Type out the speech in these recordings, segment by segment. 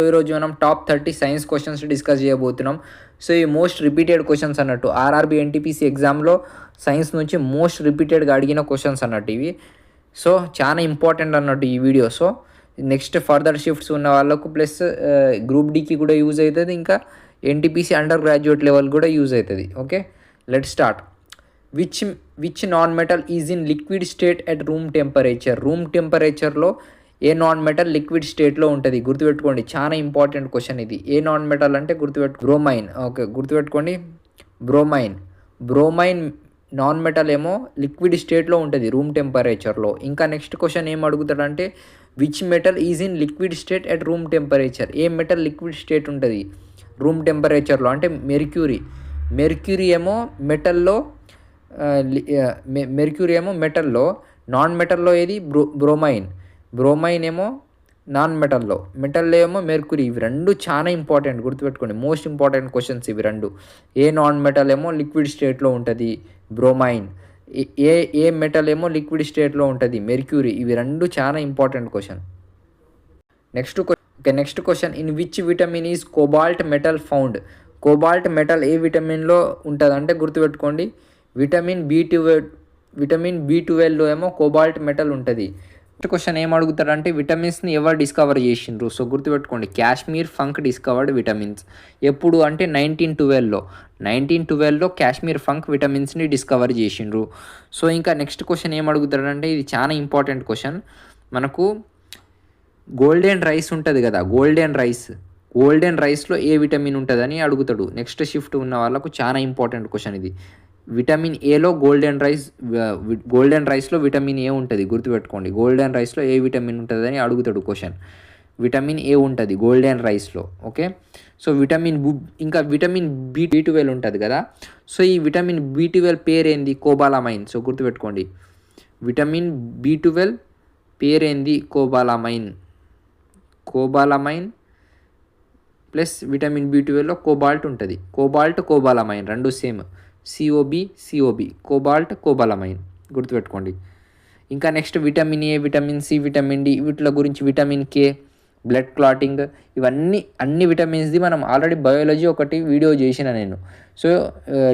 ఈరోజు మనం top 30 science questions discuss చేయబోతున్నాం. సో ఈ మోస్ట్ రిపీటెడ్ క్వశ్చన్స్ అన్నట్టు ఆర్ఆర్బి ఎన్టీపీసీ ఎగ్జామ్లో సైన్స్ నుంచి మోస్ట్ రిపీటెడ్గా అడిగిన క్వశ్చన్స్ అన్నట్టు ఇవి. సో చాలా ఇంపార్టెంట్ అన్నట్టు ఈ video. So next further shifts ఉన్న వాళ్ళకు ప్లస్ గ్రూప్ డీకి కూడా యూజ్ అవుతుంది, ఇంకా ఎన్టీపీసీ అండర్ గ్రాడ్యుయేట్ లెవెల్ కూడా యూజ్ అవుతుంది. Okay, let start. Which non metal is in liquid state at room temperature? Room టెంపరేచర్లో ఏ నాన్ మెటల్ లిక్విడ్ స్టేట్లో ఉంటుంది? గుర్తుపెట్టుకోండి, చాలా ఇంపార్టెంట్ క్వశ్చన్ ఇది. ఏ నాన్ మెటల్ అంటే బ్రోమైన్. ఓకే, గుర్తుపెట్టుకోండి, బ్రోమైన్ నాన్ మెటల్ ఏమో లిక్విడ్ స్టేట్లో ఉంటుంది రూమ్ టెంపరేచర్లో. ఇంకా నెక్స్ట్ క్వశ్చన్ ఏం అడుగుతాడంటే which metal is in liquid state at room temperature? ఏ మెటల్ లిక్విడ్ స్టేట్ ఉంటుంది రూమ్ టెంపరేచర్లో అంటే మెర్క్యూరీ ఏమో మెటల్లో, నాన్ మెటల్లో ఏది బ్రోమైన్ ఏమో నాన్ మెటల్లో ఏమో మెర్క్యూరీ. ఇవి రెండు చాలా ఇంపార్టెంట్, గుర్తుపెట్టుకోండి, మోస్ట్ ఇంపార్టెంట్ క్వశ్చన్స్ ఇవి రెండు. ఏ నాన్ మెటల్ ఏమో లిక్విడ్ స్టేట్లో ఉంటుంది బ్రోమైన్, ఏ మెటల్ ఏమో లిక్విడ్ స్టేట్లో ఉంటుంది మెర్క్యూరీ. ఇవి రెండు చాలా important question. Next question, in which vitamin is cobalt metal found? Cobalt metal ఏ విటమిన్లో ఉంటుంది అంటే గుర్తుపెట్టుకోండి, విటమిన్ బి12లో ఏమో కోబాల్ట్ మెటల్ ఉంటుంది. నెక్స్ట్ క్వశ్చన్ ఏం అడుగుతారంటే విటమిన్స్ని ఎవరు డిస్కవర్ చేసిండ్రు? సో గుర్తుపెట్టుకోండి, కాశ్మీర్ ఫంక్ డిస్కవర్డ్ విటమిన్స్. ఎప్పుడు అంటే 1912లో కాశ్మీర్ ఫంక్ విటమిన్స్ని డిస్కవర్ చేసిండ్రు. సో ఇంకా నెక్స్ట్ క్వశ్చన్ ఏం అడుగుతారంటే ఇది చాలా ఇంపార్టెంట్ క్వశ్చన్. మనకు గోల్డెన్ రైస్ ఉంటుంది కదా, గోల్డెన్ రైస్లో ఏ విటమిన్ ఉంటుందని అడుగుతాడు. నెక్స్ట్ షిఫ్ట్ ఉన్న వాళ్ళకు చాలా ఇంపార్టెంట్ క్వశ్చన్ ఇది. విటమిన్ ఏలో గోల్డెన్ రైస్లో విటమిన్ ఏ ఉంటుంది, గుర్తుపెట్టుకోండి. గోల్డెన్ రైస్లో ఏ విటమిన్ ఉంటుందని అడుగుతాడు క్వశ్చన్. విటమిన్ ఏ ఉంటుంది గోల్డెన్ రైస్లో. ఓకే, సో ఇంకా విటమిన్ బి12 ఉంటుంది కదా. సో ఈ విటమిన్ బి12 పేరేంది? కోబాలమైన్. సో గుర్తుపెట్టుకోండి, విటమిన్ బి12 పేరేంది? కోబాలమైన్ ప్లస్ విటమిన్ బి12లో కోబాల్ట్ ఉంటుంది. కోబాలమైన్ రెండు సేమ్, సిఓబి కోబాలమైన్, గుర్తుపెట్టుకోండి. ఇంకా next vitamin A, vitamin C, vitamin D, వీటి గురించి విటమిన్ కే, బ్లడ్ క్లాటింగ్, అన్ని విటమిన్స్ది మనం ఆల్రెడీ బయాలజీ ఒకటి వీడియో చేసిన నేను. సో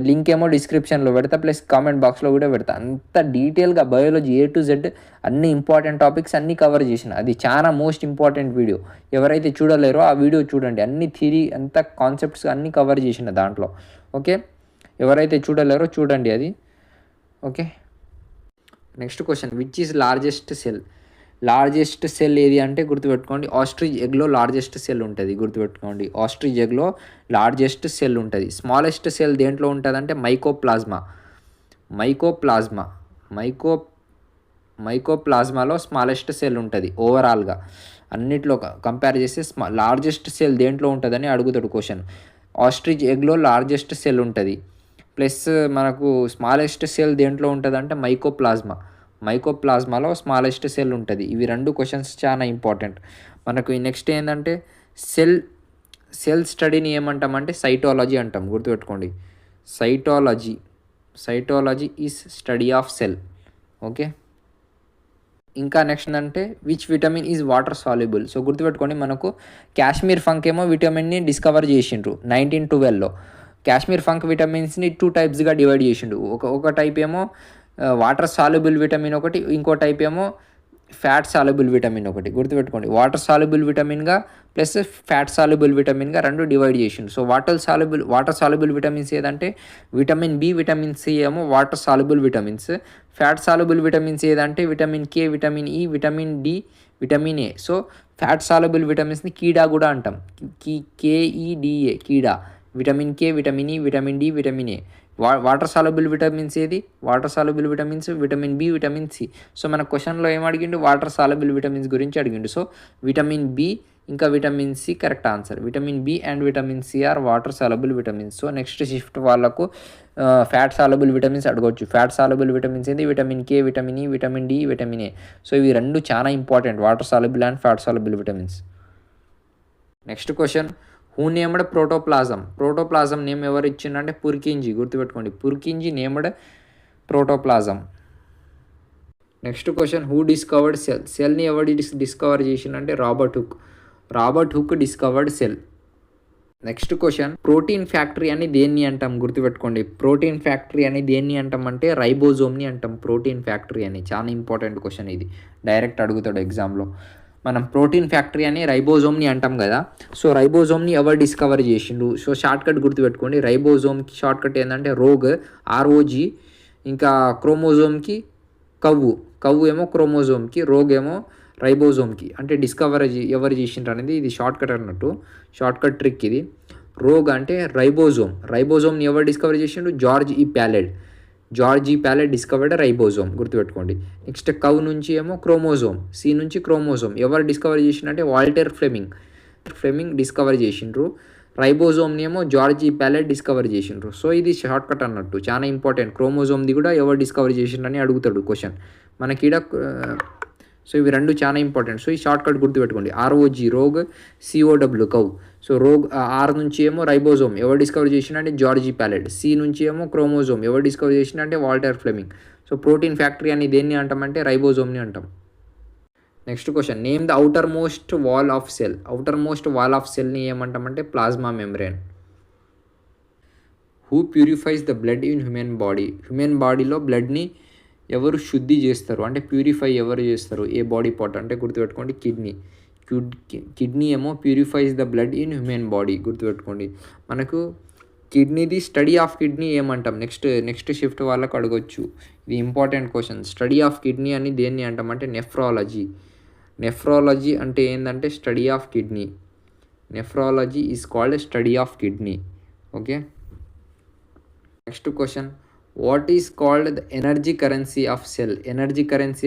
లింక్ ఏమో డిస్క్రిప్షన్లో పెడతా, ప్లస్ కామెంట్ బాక్స్లో కూడా పెడతా. అంత డీటెయిల్గా బయాలజీ A to Z అన్ని ఇంపార్టెంట్ టాపిక్స్ అన్నీ కవర్ చేసిన. అది చాలా మోస్ట్ ఇంపార్టెంట్ వీడియో. ఎవరైతే చూడలేరో ఆ వీడియో చూడండి, అన్ని థియరీ అంత కాన్సెప్ట్స్ అన్నీ కవర్ చేసిన దాంట్లో. ఓకే, ఎవరైతే చూడలేరో చూడండి అది. Okay, next question, which is largest cell ఏది అంటే గుర్తుపెట్టుకోండి, ఆస్ట్రిచ్ ఎగ్లో లార్జెస్ట్ సెల్ ఉంటుంది. గుర్తుపెట్టుకోండి, ఆస్ట్రిచ్ ఎగ్లో లార్జెస్ట్ సెల్ ఉంటుంది. స్మాలెస్ట్ సెల్ దేంట్లో ఉంటుంది అంటే మైకోప్లాజ్మాలో స్మాలెస్ట్ సెల్ ఉంటుంది. ఓవరాల్గా అన్నిట్లో కంపేర్ చేస్తే లార్జెస్ట్ సెల్ దేంట్లో ఉంటుందని అడుగుతాడు క్వశ్చన్. ఆస్ట్రిచ్ ఎగ్లో లార్జెస్ట్ సెల్ ఉంటుంది, ప్లస్ మనకు స్మాలెస్ట్ సెల్ దేంట్లో ఉంటుంది అంటే మైకోప్లాజ్మాలో స్మాలెస్ట్ సెల్ ఉంటుంది. ఇవి రెండు క్వశ్చన్స్ చాలా ఇంపార్టెంట్ మనకు. నెక్స్ట్ ఏంటంటే సెల్ స్టడీని ఏమంటామంటే సైటాలజీ అంటాం. గుర్తుపెట్టుకోండి, cytology is study of cell. Okay, ఇంకా నెక్స్ట్ అంటే which vitamin is water soluble? So గుర్తుపెట్టుకోండి, మనకు కాశ్మీర్ ఫంక్ ఏమో విటమిన్ని డిస్కవర్ చేసిండ్రు 1912లో. కాశ్మీర్ ఫంక్ విటమిన్స్ని 2 టైప్స్గా డివైడ్ చేసిండు. ఒక టైప్ ఏమో వాటర్ సాల్యుబుల్ విటమిన్ ఒకటి, ఇంకో టైప్ ఏమో ఫ్యాట్ సాల్యుబుల్ విటమిన్ ఒకటి. గుర్తుపెట్టుకోండి, వాటర్ సాల్యుబుల్ విటమిన్గా ప్లస్ ఫ్యాట్ సాల్యుబుల్ విటమిన్గా రెండు డివైడ్ చేసిండు. సో వాటర్ సాల్యుబుల్ విటమిన్స్ ఏదంటే విటమిన్ బి, విటమిన్ సి ఏమో water soluble vitamins. Fat soluble vitamins ఏదంటే vitamin K, vitamin E, vitamin D, vitamin A. So fat soluble విటమిన్స్ని కీడా కూడా అంటాం, KEDA కీడా. Vitamin K, vitamin E, vitamin D, vitamin A. Water soluble vitamins ఏది? Water soluble vitamins vitamin B, vitamin C. So మన క్వశ్చన్లో ఏం అడిగిండు? వాటర్ సాల్యుబుల్ విటమిన్స్ గురించి అడిగిండు. సో విటమిన్ బి ఇంకా vitamin C correct answer. Vitamin B and vitamin C are water soluble vitamins. So next shift వాళ్ళకు fat soluble vitamins అడగవచ్చు. Fat soluble vitamins ఏంటి? Vitamin K, vitamin E, vitamin D, vitamin A. So ఇవి రెండు చాలా important, water soluble and fat soluble vitamins. Next question, who named protoplasm name ఎవరు ఇచ్చిండంటే Purkinje. గుర్తుపెట్టుకోండి, Purkinje named protoplasm. Next question, who discovered సెల్ని ఎవరు discover చేసిండంటే Robert Hooke. Robert Hooke discovered cell. Next question, protein factory అని దేన్ని అంటాం? గుర్తుపెట్టుకోండి, ప్రోటీన్ ఫ్యాక్టరీ అని దేన్ని అంటాం అంటే రైబోజోమ్ని అంటాం. ప్రోటీన్ ఫ్యాక్టరీ అని చాలా ఇంపార్టెంట్ క్వశ్చన్ ఇది, డైరెక్ట్ అడుగుతాడు ఎగ్జామ్లో. మనం ప్రోటీన్ ఫ్యాక్టరీ అని రైబోజోమ్ని అంటాం కదా. సో రైబోజోమ్ని ఎవరు డిస్కవర్ చేసిండు? సో షార్ట్కట్ గుర్తుపెట్టుకోండి, రైబోజోమ్కి షార్ట్కట్ ఏంటంటే రోగ్, ROG. ఇంకా క్రోమోజోమ్కి కవ్వు ఏమో క్రోమోజోమ్కి, రోగ్ ఏమో రైబోజోమ్కి. అంటే డిస్కవర్ ఎవరు చేసిండ్రు అనేది ఇది షార్ట్కట్ అన్నట్టు, షార్ట్కట్ ట్రిక్ ఇది. రోగ్ అంటే రైబోజోమ్ని ఎవరు డిస్కవర్ చేసిండు? జార్జ్ ఈ ప్యాలెట్ డిస్కవర్డ్ రైబోజోమ్, గుర్తుపెట్టుకోండి. నెక్స్ట్ కవ్ నుంచి ఏమో క్రోమోజోమ్, C నుంచి క్రోమోజోమ్ ఎవరు డిస్కవర్ చేసిండ్రు అంటే వాల్టర్ ఫ్లెమింగ్ డిస్కవర్ చేసిండ్రు. రైబోజోమ్ని ఏమో జార్జ్ ఈ ప్యాలెట్ డిస్కవర్ చేసిండ్రు. సో ఇది షార్ట్కట్ అన్నట్టు, చాలా ఇంపార్టెంట్. క్రోమోజోమ్ది కూడా ఎవరు డిస్కవర్ చేసిండ్రని అడుగుతాడు క్వశ్చన్ మనకి. సో ఇవి రెండు చాలా ఇంపార్టెంట్. సో ఈ షార్ట్కట్ గుర్తుపెట్టుకోండి, ROG rogue, COW cow. So rogue R నుంచి ఏమో రైబోజోమ్ ఎవరు డిస్కవర్ చేసిండే జార్జ్ ఈ ప్యాలెట్, C నుంచి ఏమో క్రోమోజోమ్ ఎవరు డిస్కవర్ చేసిండే Walther Flemming. So protein factory అని దేన్ని అంటామంటే రైబోజోమ్ని అంటాం. Next question, name the outermost wall of సెల్ని ఏమంటామంటే plasma membrane. Who purifies the blood in human బాడీలో బ్లడ్ని ఎవరు శుద్ధి చేస్తారు అంటే ప్యూరిఫై ఎవరు చేస్తారు? ఏ బాడీ పార్ట్ అంటే గుర్తుపెట్టుకోండి, కిడ్నీ ఏమో purifies the blood in human body, గుర్తుపెట్టుకోండి. మనకు కిడ్నీది స్టడీ ఆఫ్ కిడ్నీ ఏమంటాం? నెక్స్ట్ షిఫ్ట్ వాళ్ళకు అడగొచ్చు, ఇది important question. Study of kidney అని దేన్ని అంటామంటే నెఫ్రాలజీ అంటే ఏంటంటే study of kidney. Nephrology is called study of kidney. Okay, next question, what is called the energy currency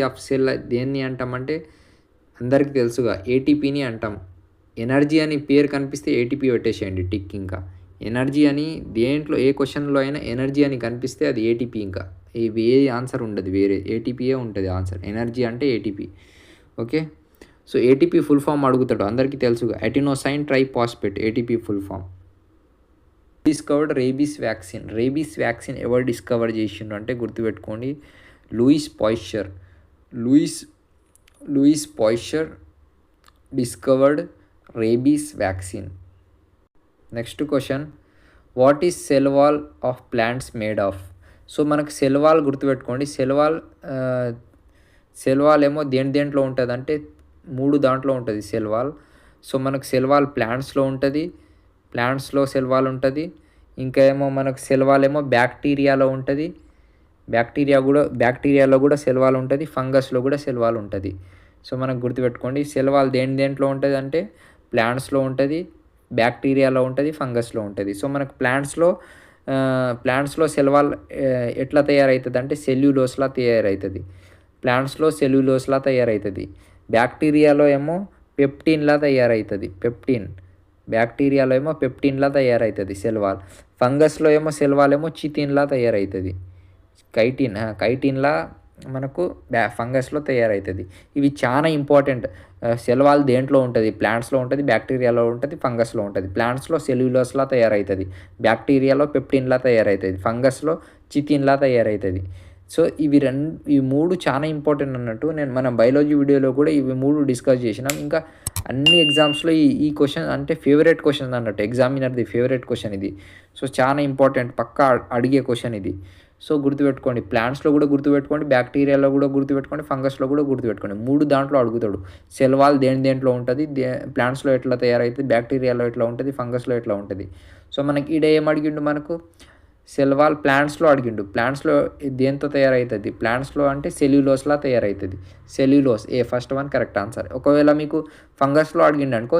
of cell? దేన్ని అంటామంటే అందరికీ తెలుసుగా ATPని అంటాం. ఎనర్జీ అని పేరు కనిపిస్తే ATP పెట్టేసేయండి టిక్. ఇంకా ఎనర్జీ అని దేంట్లో ఏ క్వశ్చన్లో అయినా ఎనర్జీ అని కనిపిస్తే అది ATP. ఇంకా ఇవి ఏ ఆన్సర్ ఉండదు, వేరే ATPయే ఉంటుంది ఆన్సర్. ఎనర్జీ అంటే ATP. Okay, so ATP full form అడుగుతాడు, అందరికీ తెలుసుగా, adenosine triphosphate, ATP full form. Discovered rabies vaccine ఎవరు డిస్కవర్ చేసిండ్రు అంటే గుర్తుపెట్టుకోండి, Louis Pasteur discovered rabies vaccine. Next question, what is cell wall of plants made of? So మనకు cell wall గుర్తుపెట్టుకోండి, cell wall ఏమో దేంట్లో ఉంటుంది అంటే 3 దాంట్లో ఉంటుంది సెల్ వాల్. సో మనకు సెల్ వాల్ ప్లాంట్స్లో ఉంటుంది, సెల్ వాల్ ఉంటుంది. ఇంకా ఏమో మనకు సెల్ వాల్ ఏమో బ్యాక్టీరియాలో ఉంటుంది, బ్యాక్టీరియాలో కూడా సెల్ వాల్ ఉంటుంది, ఫంగస్లో కూడా సెల్ వాల్ ఉంటుంది. సో మనకు గుర్తుపెట్టుకోండి, సెల్ వాల్ దేంట్లో ఉంటుంది అంటే ప్లాంట్స్లో ఉంటుంది, బ్యాక్టీరియాలో ఉంటుంది, ఫంగస్లో ఉంటుంది. సో మనకు ప్లాంట్స్లో సెల్ వాల్ ఎట్లా తయారవుతుంది అంటే సెల్యులోస్లా తయారవుతుంది. బ్యాక్టీరియాలో ఏమో పెప్టిన్లా తయారవుతుంది సెల్ వాల్. ఫంగస్లో ఏమో సెల్ వాల్ ఏమో చితిన్లా తయారవుతుంది, కైటిన్లా మనకు ఫంగస్లో తయారవుతుంది. ఇవి చాలా ఇంపార్టెంట్. సెల్ వాల్ దేంట్లో ఉంటుంది? ప్లాంట్స్లో ఉంటుంది, బ్యాక్టీరియాలో ఉంటుంది, ఫంగస్లో ఉంటుంది. ప్లాంట్స్లో సెల్యులోస్లా తయారవుతుంది, బ్యాక్టీరియాలో పెప్టిన్లా తయారవుతుంది, ఫంగస్లో చితిన్లా తయారవుతుంది. సో ఇవి 3 చాలా ఇంపార్టెంట్ అన్నట్టు. మన బయాలజీ వీడియోలో కూడా ఇవి 3 డిస్కస్ చేసినాం. ఇంకా అన్ని ఎగ్జామ్స్లో ఈ క్వశ్చన్ అంటే ఫేవరెట్ క్వశ్చన్ అన్నట్టు, ఎగ్జామినర్ది ఫేవరెట్ క్వశ్చన్ ఇది. సో చాలా ఇంపార్టెంట్, పక్కా అడిగే క్వశ్చన్ ఇది. సో గుర్తుపెట్టుకోండి, ప్లాంట్స్లో కూడా గుర్తుపెట్టుకోండి, బ్యాక్టీరియాలో కూడా గుర్తుపెట్టుకోండి, ఫంగస్లో కూడా గుర్తుపెట్టుకోండి. 3 దాంట్లో అడుగుతాడు. సెల్ వాల్ దేంట్లో ఉంటుంది, ప్లాంట్స్లో ఎట్లా తయారవుతుంది, బ్యాక్టీరియాలో ఎట్లా ఉంటుంది, ఫంగస్లో ఎట్లా ఉంటుంది. సో మనకి ఈడ ఏం అడిగిండు, మనకు సెల్ వాల్ ప్లాంట్స్లో అడిగిండు. ప్లాంట్స్లో దేంతో తయారవుతుంది? ప్లాంట్స్లో అంటే సెల్యులోస్లా తయారవుతుంది. Cellulose first one correct answer. ఒకవేళ మీకు ఫంగస్లో అడిగిండు అనుకో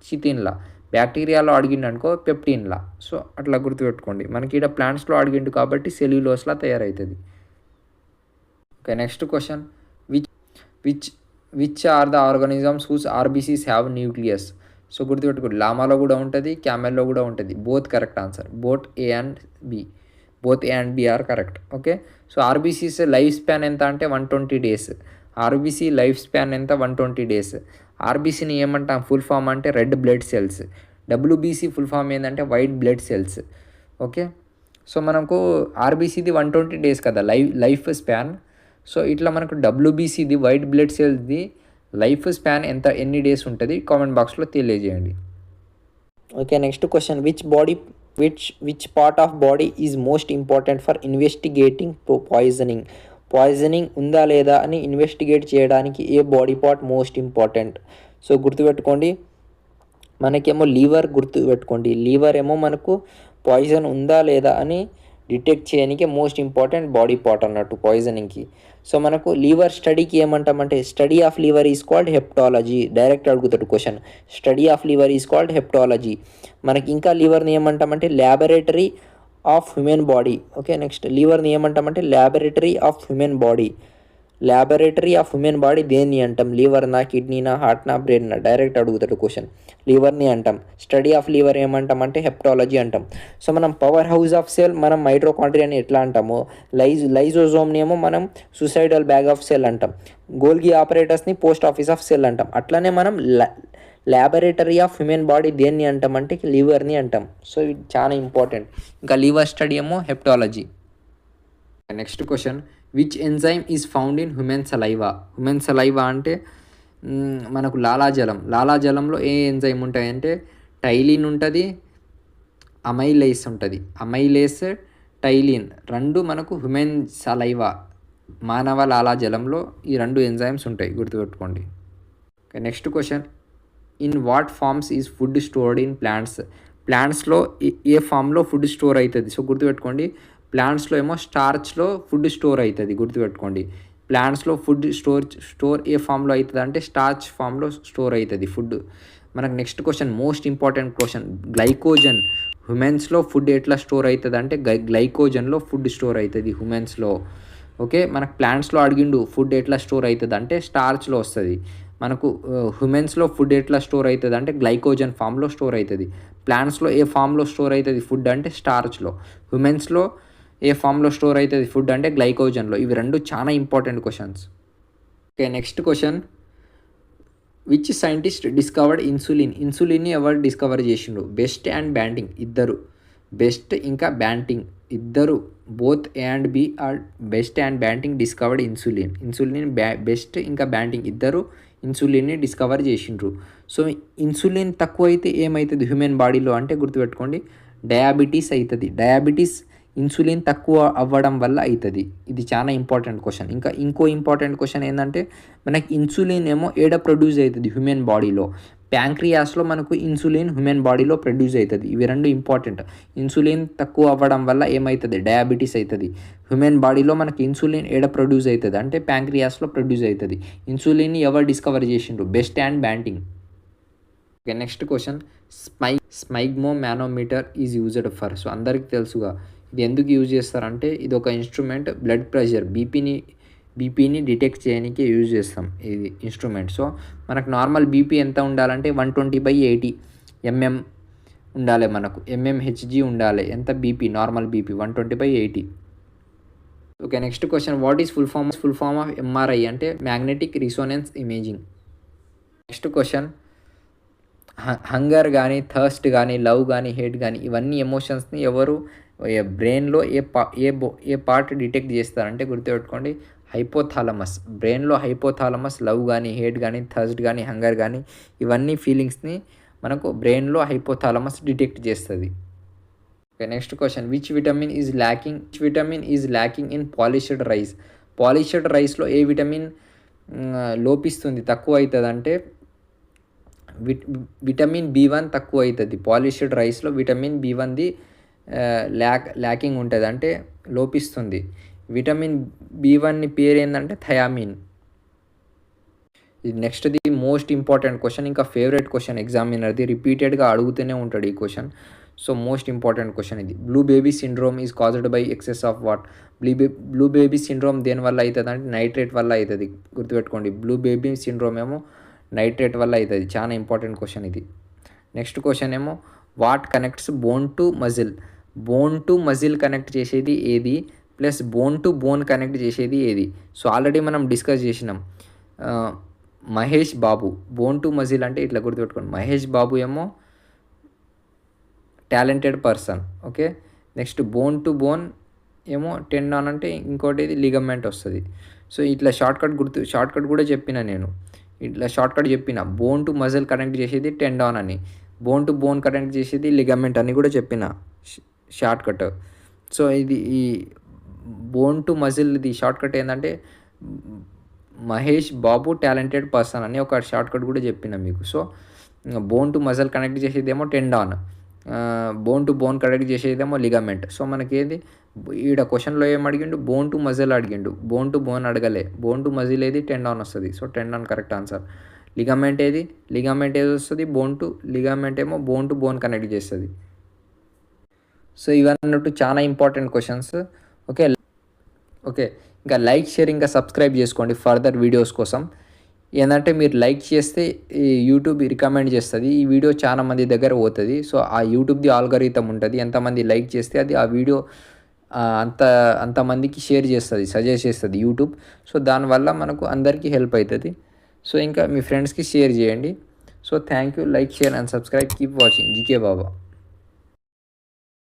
చితిన్లా, బ్యాక్టీరియాలో అడిగిండు అనుకో పెప్టిన్లా. సో అట్లా గుర్తుపెట్టుకోండి. మనకి ఇక్కడ ప్లాంట్స్లో అడిగిండు కాబట్టి సెల్యులోస్లా తయారవుతుంది. Okay, next question, which are the organisms whose RBCs have nucleus? So గుర్తుపెట్టుకోండి, లామాలో కూడా ఉంటుంది, క్యామెల్లో కూడా ఉంటుంది. Both correct answer, both A and B are correct. Okay, so RBCs life span ఎంత అంటే 120 days. RBC లైఫ్ స్పాన్ ఎంత? 120 days. RBCని ఏమంటాం ఫుల్ ఫామ్ అంటే red blood cells. WBC full form ఏంటంటే white blood cells. Okay, so మనకు RBCది 120 days కదా లైఫ్ స్పాన్. సో ఇట్లా మనకు WBCది వైట్ బ్లడ్ సెల్స్ది లైఫ్ స్పాన్ ఎన్ని డేస్ ఉంటుంది కామెంట్ బాక్స్లో తెలియజేయండి. Okay, next question, which part of body is most important for investigating poisoning ఉందా లేదా అని ఇన్వెస్టిగేట్ చేయడానికి ఏ body part most important? So గుర్తుపెట్టుకోండి, మనకేమో లీవర్ ఏమో మనకు పాయిజన్ ఉందా లేదా అని డిటెక్ట్ చేయడానికి మోస్ట్ ఇంపార్టెంట్ బాడీ పార్ట్ అన్నట్టు పాయిజనింగ్కి. సో మనకు లీవర్ స్టడీకి ఏమంటామంటే study of liver is called hepatology. Direct అడుగుతాడు question, study of liver is called hepatology. మనకి ఇంకా లివర్ని ఏమంటామంటే laboratory of human body. Okay, next లివర్ని ఏమంటామంటే ల్యాబొరేటరీ ఆఫ్ హ్యూమన్ బాడీ దేన్ని అంటాం? లివర్నా, కిడ్నీనా, హార్ట్నా, బ్రెయిన్నా? డైరెక్ట్ అడుగుతాడు క్వశ్చన్. లివర్ని అంటాం. స్టడీ ఆఫ్ లివర్ ఏమంటాం అంటే హెప్టాలజీ అంటాం. సో మనం పవర్ హౌస్ ఆఫ్ సెల్ మనం మైటోకాండ్రియాని ఎట్లా అంటామో, లైజోజోమ్ని ఏమో మనం సూసైడల్ బ్యాగ్ ఆఫ్ సెల్ అంటాం. గోల్గి ఆపరేటర్స్ని పోస్ట్ ఆఫీస్ ఆఫ్ సెల్ అంటాం. అట్లనే మనం ల్యాబొరేటరీ ఆఫ్ హ్యూమన్ బాడీ దేన్ని అంటామంటే లివర్ని అంటాం. సో ఇది చాలా ఇంపార్టెంట్. ఇంకా లివర్ స్టడీ ఏమో hepatology. Next question, which enzyme is found in human saliva అంటే మనకు లాలాజలంలో ఏ ఎంజైమ్ ఉంటాయంటే టైలిన్ ఉంటుంది, అమైలేస్ ఉంటుంది. అమైలేస్, టైలిన్ రెండు మనకు హ్యూమన్ సలైవా మానవ లాలాజలంలో ఈ రెండు ఎంజైమ్స్ ఉంటాయి, గుర్తుపెట్టుకోండి. Next question, in what forms is food stored in ప్లాంట్స్లో ఏ ఫామ్లో ఫుడ్ స్టోర్ అవుతుంది? సో గుర్తుపెట్టుకోండి, ప్లాంట్స్లో ఏమో స్టార్చ్లో ఫుడ్ స్టోర్ అవుతుంది, గుర్తుపెట్టుకోండి. ప్లాంట్స్లో ఫుడ్ స్టోర్ ఏ ఫామ్లో అవుతుంది అంటే స్టార్చ్ ఫామ్లో స్టోర్ అవుతుంది ఫుడ్. మనకు next question, most important question, glycogen హ్యూమెన్స్లో ఫుడ్ ఎట్లా స్టోర్ అవుతుంది అంటే గ్లైకోజన్లో ఫుడ్ స్టోర్ అవుతుంది హ్యూమెన్స్లో. ఓకే, మనకు ప్లాంట్స్లో అడిగిండు ఫుడ్ ఎట్లా స్టోర్ అవుతుంది అంటే స్టార్చ్లో వస్తుంది. మనకు హ్యూమెన్స్లో ఫుడ్ ఎట్లా స్టోర్ అవుతుంది అంటే గ్లైకోజన్ ఫామ్లో స్టోర్ అవుతుంది. ప్లాంట్స్లో ఏ ఫామ్లో స్టోర్ అవుతుంది ఫుడ్ అంటే స్టార్చ్లో. హ్యూమెన్స్లో ఏ ఫామ్లో స్టోర్ అవుతుంది ఫుడ్ అంటే గ్లైకోజన్లో. ఇవి రెండు చాలా important questions. Okay, next question, which scientist discovered ఇన్సులిన్ని ఎవరు డిస్కవర్ చేసిండ్రు? బెస్ట్ అండ్ బ్యాంటింగ్ ఇద్దరు. Both A and B are Best and Banting discovered insulin Best ఇంకా బ్యాంటింగ్ ఇద్దరు ఇన్సులిన్ని డిస్కవర్ చేసిండ్రు. సో ఇన్సులిన్ తక్కువ అయితే ఏమవుతుంది హ్యూమన్ బాడీలో అంటే గుర్తుపెట్టుకోండి, డయాబెటీస్ అవుతుంది. ఇన్సులిన్ తక్కువ అవ్వడం వల్ల అవుతుంది. ఇది చాలా ఇంపార్టెంట్ క్వశ్చన్. ఇంకో ఇంపార్టెంట్ క్వశ్చన్ ఏంటంటే మనకి ఇన్సులిన్ ఏమో ఏడ ప్రొడ్యూస్ అవుతుంది హ్యూమన్ బాడీలో? ప్యాంక్రియాస్లో మనకు ఇన్సులిన్ హ్యూమన్ బాడీలో ప్రొడ్యూస్ అవుతుంది. ఇవి రెండు ఇంపార్టెంట్. ఇన్సులిన్ తక్కువ అవ్వడం వల్ల ఏమవుతుంది? డయాబెటీస్ అవుతుంది. హ్యూమన్ బాడీలో మనకి ఇన్సులిన్ ఏడ ప్రొడ్యూస్ అవుతుంది అంటే ప్యాంక్రియాస్లో ప్రొడ్యూస్ అవుతుంది. ఇన్సులిన్ని ఎవరు డిస్కవర్ చేసిండ్రు? Best and Banting. Okay, next question, sphygmomanometer is used for. So అందరికీ తెలుసుగా ఇది ఎందుకు యూజ్ చేస్తారంటే ఇది ఒక ఇన్స్ట్రుమెంట్, బ్లడ్ ప్రెషర్ బీపీని డిటెక్ట్ చేయడానికి యూజ్ చేస్తాం ఇది ఇన్స్ట్రుమెంట్. సో మనకు నార్మల్ బీపీ ఎంత ఉండాలంటే 120/80 mm ఉండాలి, మనకు mmHg ఉండాలి. ఎంత BP? Normal BP 120/80. Okay, next question, what is full form of MRI అంటే magnetic resonance imaging. Next question, hunger కానీ, థర్స్ట్ కానీ, లవ్ కానీ, హేట్ కానీ ఇవన్నీ ఎమోషన్స్ని ఎవరు బ్రెయిన్లో ఏ పార్ట్ డిటెక్ట్ చేస్తారంటే గుర్తుపెట్టుకోండి, హైపోథాలమస్. బ్రెయిన్లో హైపోథాలమస్ లవ్ కానీ, హేట్ కానీ, థర్స్ట్ కానీ, హంగర్ కానీ ఇవన్నీ ఫీలింగ్స్ని మనకు బ్రెయిన్లో హైపోథాలమస్ డిటెక్ట్ చేస్తుంది. Okay, next question, which vitamin is lacking in polished రైస్లో ఏ విటమిన్ లోపిస్తుంది, తక్కువ అవుతుంది అంటే విటమిన్ B1 తక్కువ అవుతుంది. పాలిష్డ్ రైస్లో విటమిన్ B1ది ల్యాకింగ్ ఉంటుంది అంటే లోపిస్తుంది. విటమిన్ B1 పేరు ఏంటంటే థయామిన్. ఇది నెక్స్ట్ది మోస్ట్ ఇంపార్టెంట్ క్వశ్చన్, ఇంకా ఫేవరెట్ క్వశ్చన్ ఎగ్జామినర్ది, రిపీటెడ్గా అడుగుతూనే ఉంటాడు ఈ question. So most important question ఇది. Blue baby syndrome is caused by excess of what? Blue baby syndrome దేనివల్ల అవుతుంది అంటే నైట్రేట్ వల్ల అవుతుంది, గుర్తుపెట్టుకోండి. బ్లూ బేబీ సిండ్రోమ్ ఏమో నైట్రేట్ వల్ల అవుతుంది. చాలా ఇంపార్టెంట్ క్వశ్చన్ ఇది. నెక్స్ట్ క్వశ్చన్ ఏమో, what connects bone to muscle connect చేసేది ఏది plus bone to bone connect చేసేది ఏది? సో ఆల్రెడీ మనం డిస్కస్ చేసినాం. Mahesh Babu bone to muscle అంటే ఇట్లా గుర్తుపెట్టుకోండి, మహేష్ బాబు ఏమో talented person. Okay, next bone to bone ఏమో టెండాన్ అంటే ఇంకోటి లిగమెంట్ వస్తుంది. సో ఇట్లా షార్ట్కట్ కూడా చెప్పిన నేను. ఇట్లా షార్ట్ కట్ చెప్పిన. బోన్ టు మజిల్ కనెక్ట్ చేసేది టెండాన్ అని, బోన్ టు బోన్ కనెక్ట్ చేసేది లిగమెంట్ అని కూడా చెప్పిన షార్ట్ కట్. సో ఇది ఈ బోన్ టు మజిల్ ఇది షార్ట్ కట్ ఏంటంటే మహేష్ బాబు టాలెంటెడ్ పర్సన్ అని ఒక షార్ట్ కట్ కూడా చెప్పిన మీకు. So bone to muscle connect చేసేదేమో tendon, bone to bone connect చేసేదేమో లిగమెంట్. సో మనకేది ఈడ క్వశ్చన్లో ఏం అడిగిండు, బోన్ టు మజిల్ అడిగిండు, బోన్ టు బోన్ అడగలే. బోన్ టు మజిల్ ఏది, టెండాన్ వస్తుంది. So tendon correct answer. Ligament ఏది వస్తుంది, బోన్ టు లిగమెంట్ ఏమో బోన్ టు బోన్ కనెక్ట్ చేస్తుంది. సో ఇవన్నట్టు చాలా ఇంపార్టెంట్ క్వశ్చన్స్. ఓకే ఓకే ఇంకా లైక్, షేర్, ఇంకా సబ్స్క్రైబ్ చేసుకోండి ఫర్దర్ వీడియోస్ కోసం. ఏంటంటే మీరు లైక్ చేస్తే ఈ యూట్యూబ్ రికమెండ్ చేస్తుంది, ఈ వీడియో చాలా మంది దగ్గర పోతుంది. సో ఆ యూట్యూబ్ది ఆల్గరిథం ఉంటుంది, ఎంతమంది లైక్ చేస్తే అది ఆ వీడియో అంతమందికి షేర్ చేస్తుంది, సజెస్ట్ చేస్తుంది యూట్యూబ్. సో దానివల్ల మనకు అందరికీ హెల్ప్ అవుతుంది. సో ఇంకా మీ ఫ్రెండ్స్కి షేర్ చేయండి. So thank you. Like, share and subscribe. Keep watching GK Baba.